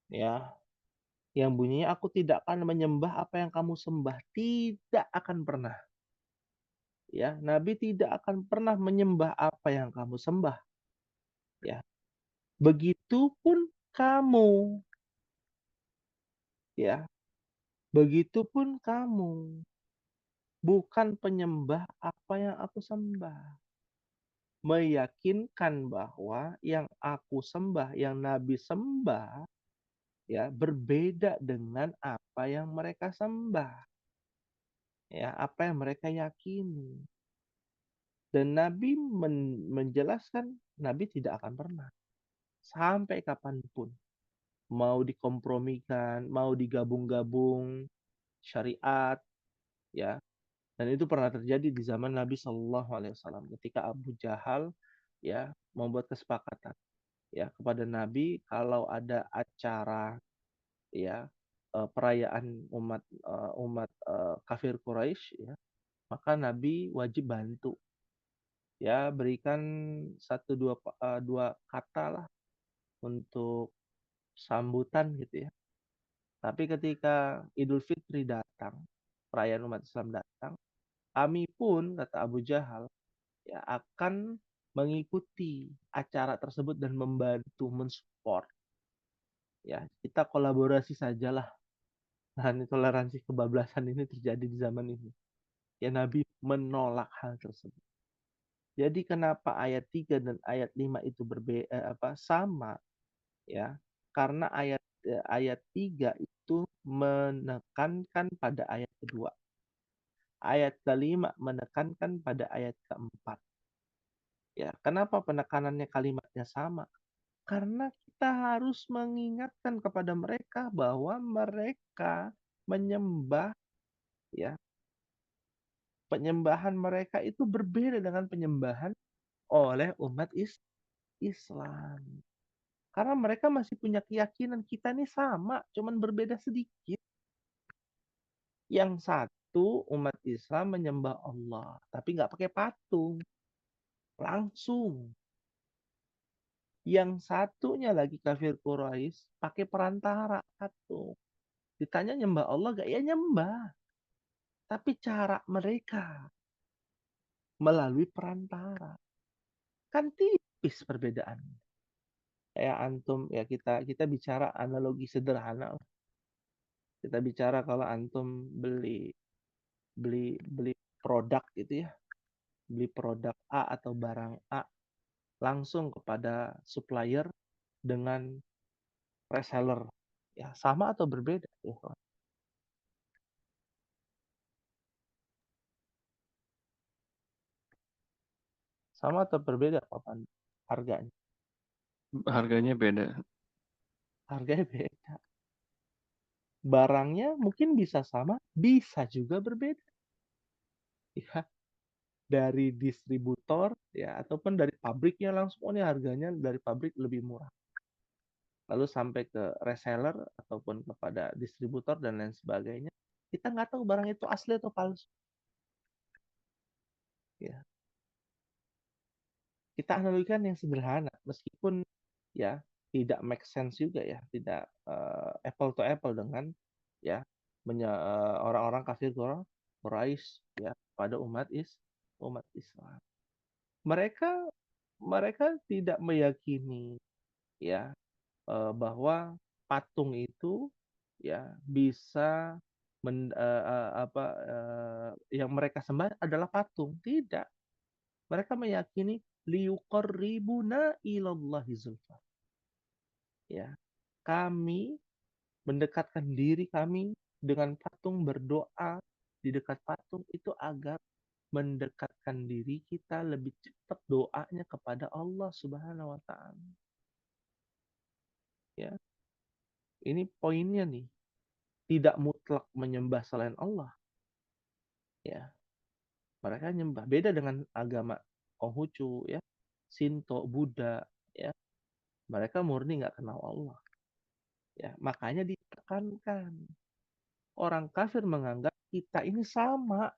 Ya, yang bunyinya aku tidak akan menyembah apa yang kamu sembah. Tidak akan pernah. Ya, Nabi tidak akan pernah menyembah apa yang kamu sembah. Ya, begitupun kamu. Ya, begitupun kamu. Bukan penyembah apa yang aku sembah. Meyakinkan bahwa yang aku sembah, yang Nabi sembah, ya, berbeda dengan apa yang mereka sembah. Ya, apa yang mereka yakini. Dan Nabi menjelaskan, Nabi tidak akan pernah. Sampai kapanpun. Mau dikompromikan, mau digabung-gabung, syariat, ya. Dan itu pernah terjadi di zaman Nabi Shallallahu Alaihi Wasallam ketika Abu Jahal, ya, membuat kesepakatan, ya, kepada Nabi kalau ada acara, ya, perayaan umat kafir Quraisy, ya, maka Nabi wajib bantu, ya, berikan dua kata lah untuk sambutan gitu, ya. Tapi ketika Idul Fitri datang, perayaan umat Islam datang, kami pun, kata Abu Jahal, ya, akan mengikuti acara tersebut dan membantu mensupport. Ya, kita kolaborasi sajalah. Dan toleransi kebablasan ini terjadi di zaman ini. Ya, Nabi menolak hal tersebut. Jadi kenapa ayat 3 dan ayat 5 itu sama, ya? Karena ayat 3 itu menekankan pada ayat kedua. Ayat kelima menekankan pada ayat keempat. Ya, kenapa penekanannya kalimatnya sama? Karena kita harus mengingatkan kepada mereka bahwa mereka menyembah, ya, penyembahan mereka itu berbeda dengan penyembahan oleh umat Islam. Karena mereka masih punya keyakinan kita ini sama, cuman berbeda sedikit. Yang satu umat Islam menyembah Allah, tapi nggak pakai patung, langsung. Yang satunya lagi kafir Quraisy pakai perantara patung. Ditanya nyembah Allah gak? Ya nyembah. Tapi cara mereka melalui perantara. Kan tipis perbedaan. Kayak antum, ya kita bicara analogi sederhana. Kita bicara kalau antum beli produk gitu ya. Beli produk A atau barang A langsung kepada supplier dengan reseller. Ya, sama atau berbeda? Ya, sama atau berbeda kapan harganya? Harganya beda. Harganya beda. Barangnya mungkin bisa sama, bisa juga berbeda. Ya, dari distributor ya ataupun dari pabriknya langsung, oh ini harganya dari pabrik lebih murah. Lalu sampai ke reseller ataupun kepada distributor dan lain sebagainya. Kita nggak tahu barang itu asli atau palsu. Ya. Kita analogikan yang sederhana, meskipun ya tidak make sense juga ya, tidak apple to apple dengan ya orang-orang kafir Quraisy ya pada umat Islam. Mereka tidak meyakini ya bahwa patung itu ya bisa yang mereka sembah adalah patung. Tidak. Mereka meyakini liyuqarribuna ilallahi zulfa. Ya. Kami mendekatkan diri kami dengan patung, berdoa di dekat patung itu agar mendekatkan diri kita lebih cepat doanya kepada Allah Subhanahu wa taala. Ya. Ini poinnya nih. Tidak mutlak menyembah selain Allah. Ya. Mereka nyembah beda dengan agama Konghucu ya, Shinto, Buddha ya. Mereka murni nggak kenal Allah. Ya, makanya ditekankan. Orang kafir menganggap kita ini sama.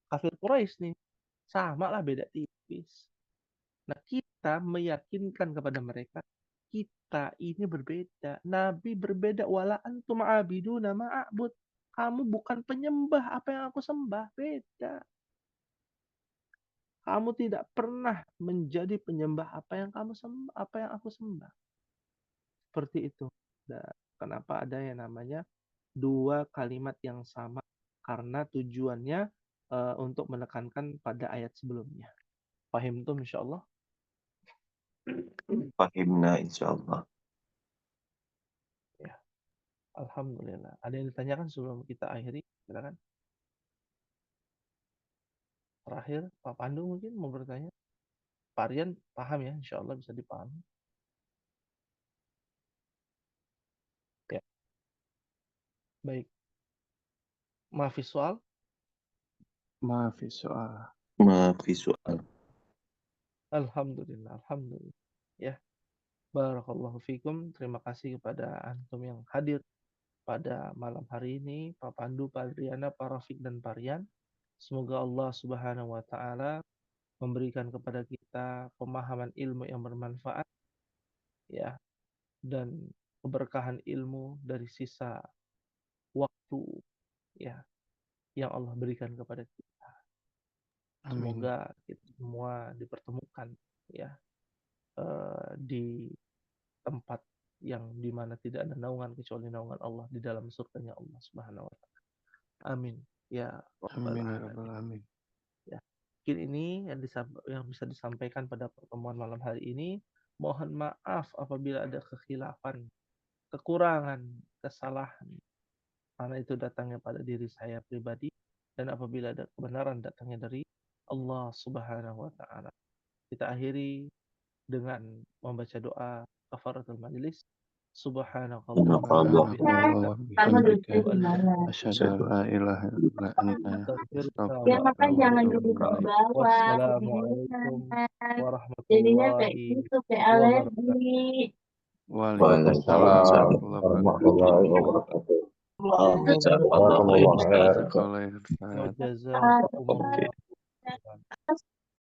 Kafir Quraisy nih. Sama lah, beda tipis. Nah, kita meyakinkan kepada mereka, kita ini berbeda. Nabi berbeda. Wala antum abiduna ma'abud. Kamu bukan penyembah apa yang aku sembah. Beda. Kamu tidak pernah menjadi penyembah apa yang kamu sembah, apa yang aku sembah. Seperti itu. Dan kenapa ada yang namanya dua kalimat yang sama? Karena tujuannya untuk menekankan pada ayat sebelumnya. Paham tuh insya Allah? Fahimna insyaallah. Ya. Alhamdulillah. Ada yang ditanyakan sebelum kita akhiri? Silakan. Terakhir, Pak Pandu mungkin mau bertanya. Pak Rian paham ya? Insya Allah bisa dipahami. Ya. Baik. Maafi soal? Maafi soal. Maafi soal. Alhamdulillah. Alhamdulillah. Ya. Barakallahu fikum. Terima kasih kepada antum yang hadir pada malam hari ini, Pak Pandu, Pak Adriana, Pak Rafiq, dan Pak Rian. Semoga Allah Subhanahu wa taala memberikan kepada kita pemahaman ilmu yang bermanfaat ya, dan keberkahan ilmu dari sisa waktu ya yang Allah berikan kepada kita. Amin. Semoga kita semua dipertemukan ya di tempat yang dimana tidak ada naungan kecuali naungan Allah di dalam surganya Allah Subhanahu wa taala. Amin ya rabbal Amin ya alamin. rabbal alamin. Ya. Mungkin ini yang bisa disampaikan pada pertemuan malam hari ini. Mohon maaf apabila ada kekhilafan, kekurangan, kesalahan. Karena itu datangnya pada diri saya pribadi. Dan apabila ada kebenaran datangnya dari Allah Subhanahu wa taala. Kita akhiri dengan membaca doa kafaratul majelis. Subhanakallahumma Subhanallah wa bihamdika. asyhadu an la Asyhadu an la ilaha illa anta. astaghfiruka wa Ya makanya Astaghfiruka wa jangan atubu duduk ke ilaik. bawah, Wassalamualaikum kemudian jadinya kayak warahmatullahi gitu, kayak wabarakatuh. alergi. Waalaikumsalam warahmatullahi wabarakatuh. Jazakallah khair. Jazakallah khair. Wa Ustaz. jazakumullah Oke.